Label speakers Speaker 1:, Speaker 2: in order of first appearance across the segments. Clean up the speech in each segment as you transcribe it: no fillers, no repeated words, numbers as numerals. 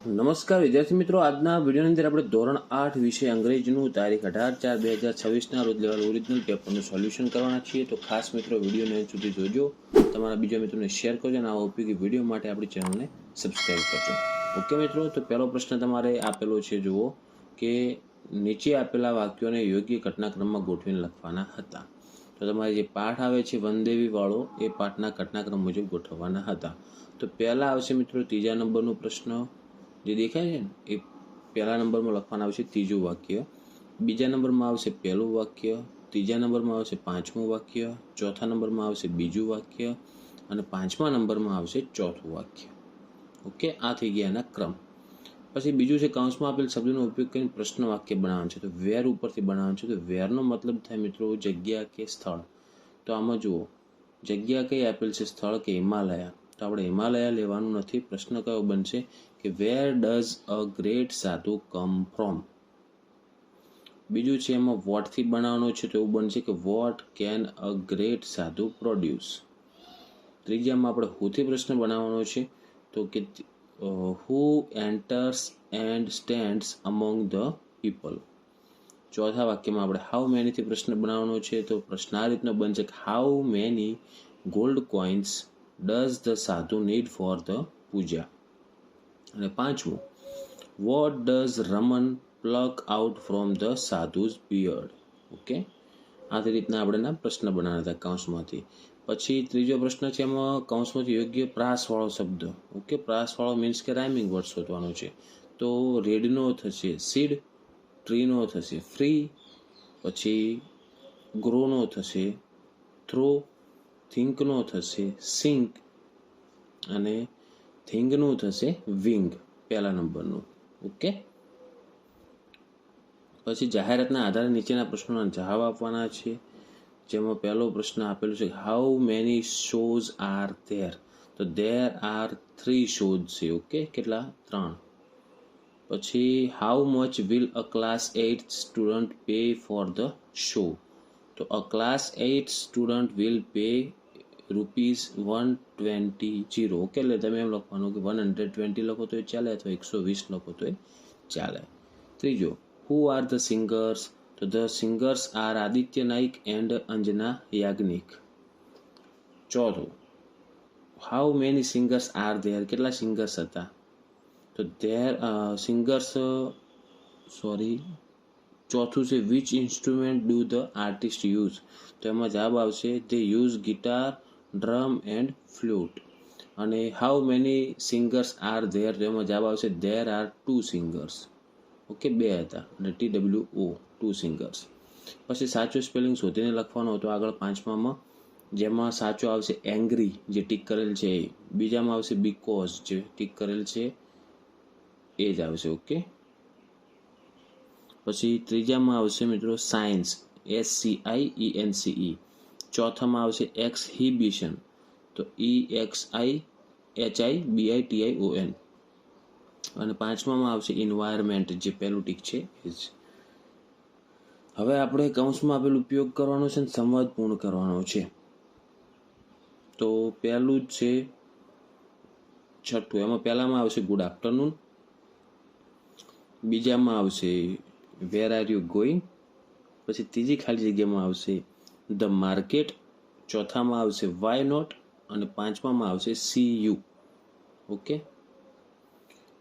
Speaker 1: નમસ્કાર વિદ્યાર્થી મિત્રો, આજના વિડીયોની અંદર આપણે ધોરણ 8 વિષય અંગ્રેજીનું તારીખ 18/4/2026 રોજ લેવાયેલ ઓરિજિનલ પેપરનું સોલ્યુશન કરવાના છીએ. તો ખાસ મિત્રો વિડીયોને અંત સુધી જોજો, તમારા બીજા મિત્રોને શેર કરજો અને આવા ઉપયોગી વિડીયો માટે આપણી ચેનલને સબસ્ક્રાઇબ કરજો. ઓકે મિત્રો, તો પહેલો પ્રશ્ન તમારે આપેલો છે, જુઓ કે નીચે આપેલા વાક્યોને યોગ્ય ઘટનાક્રમમાં ગોઠવીને લખવાના હતા. તો તમારે જે પાઠ આવે છે વનદેવી વાળો, એ પાઠના ઘટનાક્રમ મુજબ ગોઠવવાના હતા. તો પહેલા આવશે મિત્રો ત્રીજા નંબરનો પ્રશ્ન જે દેખાય છે ને, એ પહેલા નંબરમાં લખવાના આવશે ત્રીજું વાક્ય, બીજા નંબરમાં આવશે પહેલું વાક્ય, ત્રીજા નંબરમાં આવશે પાંચમું વાક્ય, ચોથા નંબરમાં આવશે બીજું વાક્ય અને પાંચમા નંબરમાં આવશે ચોથું વાક્ય. ઓકે, આ થઈ ગયા એના ક્રમ. પછી બીજું છે કૌંસમાં આપેલ શબ્દનો ઉપયોગ કરીને પ્રશ્ન વાક્ય બનાવવાનું છે. તો વેર ઉપરથી બનાવવાનું છે. તો વેરનો મતલબ થાય મિત્રો જગ્યા કે સ્થળ. તો આમાં જુઓ જગ્યા કઈ આપેલ છે, સ્થળ કે હિમાલયા. તો આપણે હિમાલયા લેવાનું નથી. પ્રશ્ન કયો બનશે કે વેર ડઝ અ ગ્રેટ સાધુ કમ ફ્રોમ. બીજું છે એમાં વોટથી બનાવવાનું છે. તો એવું બનશે કે what can a great sadhu produce. ત્રીજામાં આપણે હુથી પ્રશ્ન બનાવવાનો છે. તો કે who enters and stands among the people. ચોથા વાક્યમાં આપણે હાઉ મેનીથી પ્રશ્ન બનાવવાનો છે. તો પ્રશ્ન આ રીતનો બનશે કે how many gold coins does the સાધુ નીડ ફોર ધ પૂજા. અને પાંચમું what does Raman pluck out from the sadhus beard. Okay, આ રીતના આપણે પ્રશ્ન બનાવવાના હતા કૌંસમાંથી. પછી ત્રીજો પ્રશ્ન છે એમાં કૌંસમાંથી યોગ્ય પ્રાસવાળો શબ્દ. ઓકે, પ્રાસવાળો મીન્સ કે રાઇમિંગ વર્ડ શોધવાનો છે. તો રેડનો થશે સીડ, ટ્રીનો થશે ફ્રી, પછી ગ્રોનો થશે થ્રો, થિંકનો થશે સિંક અને થિંગનું થશે વિંગ, પહેલા નંબરનું. ઓકે, પછી જાહેરાતના આધારે નીચેના પ્રશ્નોના જવાબ આપવાના છે. જેમાં પહેલો પ્રશ્ન આપેલો છે how many shows are there. તો ધેર આર 3 શોઝ છે. ઓકે, કેટલા? 3. પછી how much will a class 8 student pay for the show. તો a class 8 student will pay ₹120. Okay, એટલે તમે એમ લખવાનું કે 120 લખો તો ચાલે અથવા 120 લખો તો ચાલે. ત્રીજો હુ આર ધ સિંગર્સ. તો the singers are Aditya Naik and Anjana Yagnik. ચોથું how many singers are there. કેટલા સિંગર્સ હતા? તો ધેર સિંગર્સ ચોથું છે which instrument do the artist use. તો એમાં જવાબ આવશે they use guitar, drum and flute. અને how many singers are there. તો એમાં જવાબ આવશે ધેર આર 2 સિંગર્સ. ઓકે, 2 હતા અને TWO 2 સિંગર્સ. પછી સાચું સ્પેલિંગ શોધીને લખવાનો હતો આગળ પાંચમામાં, જેમાં સાચો આવશે એંગ્રી જે ટીક કરેલ છે એ, બીજામાં આવશે બીકોઝ જે ટીક કરેલ છે એ જ આવશે. ઓકે, પછી ત્રીજામાં આવશે મિત્રો સાયન્સ SCIENCE. ચોથામાં આવશે એક્સહિબિશન, તો EXIHIBITION. અને પાંચમામાં આવશે ઇન્વાયરમેન્ટ જે પહેલું ટીક છે એ જ. હવે આપણે કૌંસમાં આપેલ ઉપયોગ કરવાનો છે અને સંવાદ પૂર્ણ કરવાનો છે. તો પહેલું જ છે છઠ્ઠું, એમાં પહેલામાં આવશે ગુડ આફ્ટરનૂન, બીજામાં આવશે વેર આર યુ ગોઈંગ, પછી ત્રીજી ખાલી જગ્યામાં આવશે ધ માર્કેટ, ચોથામાં આવશે વાય નોટ અને પાંચમામાં આવશે સી યુ. ઓકે,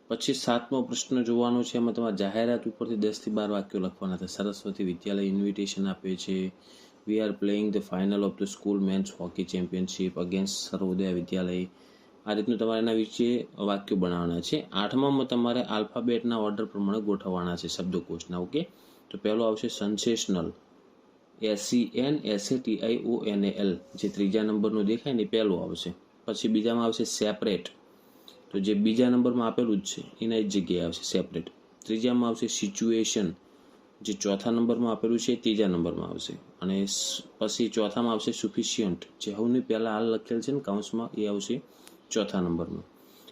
Speaker 1: પછી સાતમો પ્રશ્ન જોવાનો છે. એમાં તમારે જાહેરાત ઉપરથી 10 થી 12 વાક્યો લખવાના હતા. સરસ્વતી વિદ્યાલય ઇન્વિટેશન આપે છે. We are playing the final of the school men's hockey championship against Sarvodaya Vidyalaya. આ રીતનું તમારે એના વિશે વાક્યો બનાવવાના છે. આઠમામાં તમારે આલ્ફાબેટના ઓર્ડર પ્રમાણે ગોઠવવાના છે શબ્દકોશના. ઓકે, તો પહેલો આવશે સેન્સેશનલ SENSATIONAL જે ત્રીજા નંબરનું દેખાય ને પહેલું આવશે. પછી બીજામાં આવશે સેપરેટ, તો જે બીજા નંબરમાં આપેલું જ છે એના જ જગ્યાએ આવશે સેપરેટ. ત્રીજામાં આવશે સિચ્યુએશન જે ચોથા નંબરમાં આપેલું છે ત્રીજા નંબરમાં આવશે. અને પછી ચોથામાં આવશે સુફિશિયન્ટ જે હવની પહેલાં હાલ લખેલ છે ને કૌંસમાં એ આવશે ચોથા નંબરમાં.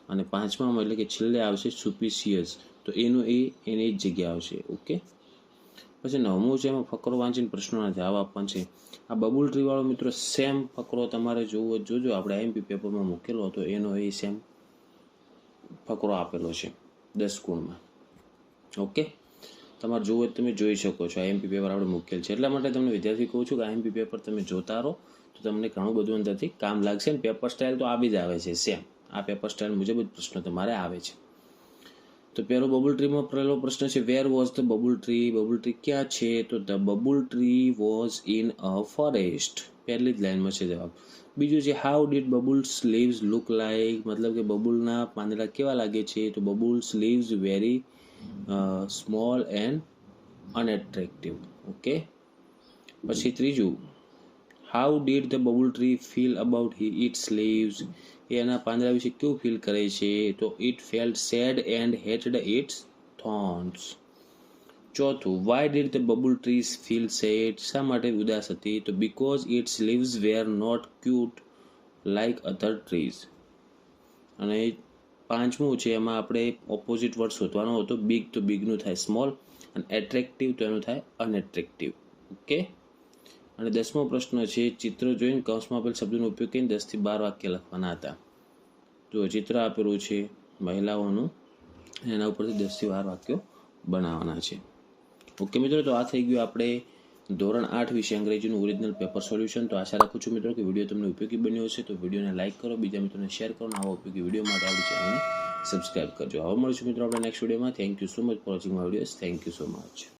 Speaker 1: અને પાંચમામાં એટલે કે છેલ્લે આવશે સુપિશિયસ, તો એનું એની જ જગ્યા આવશે. ઓકે, પછી નવમું છે એમાં ફકરો વાંચીને પ્રશ્નોના જવાબ આપવાના છે. આ બબુલ ટ્રીવાળો મિત્રો સેમ ફકરો તમારે જોવો જોજો, આપણે IMP પેપરમાં મૂકેલો હતો એનો એ સેમ ફકરો આપેલો છે. 10 ગુણમાં. ઓકે, તમારે જોવું હોય તમે જોઈ શકો છો. આઈએમપી પેપર આપણે મૂકેલ છે, એટલા માટે તમને વિદ્યાર્થી કહું છું કે આઈએમપી પેપર તમે જોતા રહો તો તમને ઘણું બધું અંદરથી કામ લાગશે. ને પેપર સ્ટાઇલ તો આવી જ આવે છે સેમ, આ પેપર સ્ટાઇલ મુજબ જ પ્રશ્નો તમારે આવે છે. તો પહેલો બબલ ટ્રીમાં પહેલો પ્રશ્ન છે, where was the bubble tree? Bubble tree ક્યાં છે? તો the bubble tree was in a forest. પહેલી જ લાઈનમાં છે જવાબ. બીજું છે, how did babool's leaves look like? મતલબ કે બબુલના પાંદડા કેવા લાગે છે? તો babool's leaves very small and unattractive. Okay, પછી ત્રીજું, how did the bubble tree feel about its leaves? એના પાંદડા વિશે કેવું ફીલ કરે છે? તો it felt sad and hated its thorns. ચોથું, why did the bubble trees feel sad? શા માટે ઉદાસ હતી? તો because its leaves were not cute like other trees. અને પાંચમું છે, એમાં આપણે ઓપોઝિટ વર્ડ શોધવાનો હતો. બિગ તો બિગનું થાય સ્મોલ, અને એટ્રેક્ટિવ તો એનું થાય અનએટ્રેક્ટિવ. ઓકે, અને 10મો પ્રશ્ન છે, ચિત્ર જોઈને કૌંસમાં આપેલ શબ્દોનો ઉપયોગ કરીને 10 થી 12 વાક્ય લખવાના હતા. જો ચિત્ર આપેલું છે મહિલાઓનું, એના ઉપરથી 10 થી 12 વાક્યો બનાવવાના છે. ઓકે મિત્રો, તો આ થઈ ગયું આપણે ધોરણ 8 વિશે અંગ્રેજીનું ઓરિજિનલ પેપર સોલ્યુશન. તો આશા રાખું છું મિત્રો કે વિડીયો તમને ઉપયોગી બન્યો હશે. તો વિડીયોને લાઇક કરો, બીજા મિત્રોને શેર કરો, આવા ઉપયોગી વિડીયો માટે આપણી ચેનલને સબસ્ક્રાઇબ કરજો. હવે મળીશું મિત્રો આપણે નેક્સ્ટ વિડીયોમાં. Thank you so much for watching my videos. Thank you so much.